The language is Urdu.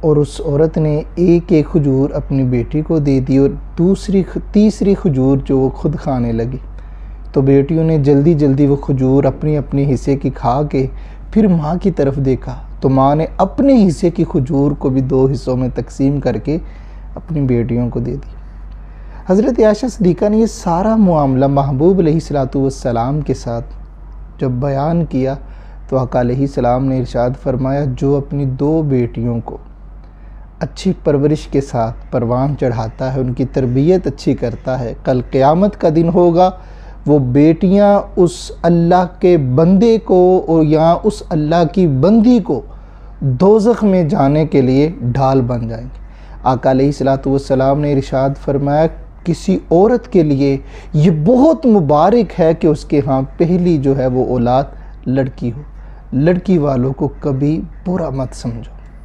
اور اس عورت نے ایک ایک کھجور اپنی بیٹی کو دے دی اور تیسری کھجور جو وہ خود کھانے لگی، تو بیٹیوں نے جلدی جلدی وہ کھجور اپنی اپنی حصے کی کھا کے پھر ماں کی طرف دیکھا، تو ماں نے اپنے حصے کی کھجور کو بھی 2 حصوں میں تقسیم کر کے اپنی بیٹیوں کو دے دی۔ حضرت عائشہ صدیقہ نے یہ سارا معاملہ محبوب علیہ السلام کے ساتھ جب بیان کیا تو آقا علیہ السلام نے ارشاد فرمایا، جو اپنی 2 بیٹیوں کو اچھی پرورش کے ساتھ پروان چڑھاتا ہے، ان کی تربیت اچھی کرتا ہے، کل قیامت کا دن ہوگا وہ بیٹیاں اس اللہ کے بندے کو اور یا اس اللہ کی بندی کو دوزخ میں جانے کے لیے ڈھال بن جائیں گے۔ آقا علیہ السلام نے ارشاد فرمایا، کسی عورت کے لیے یہ بہت مبارک ہے کہ اس کے ہاں پہلی جو ہے وہ اولاد لڑکی ہو۔ لڑکی والوں کو کبھی برا مت سمجھو۔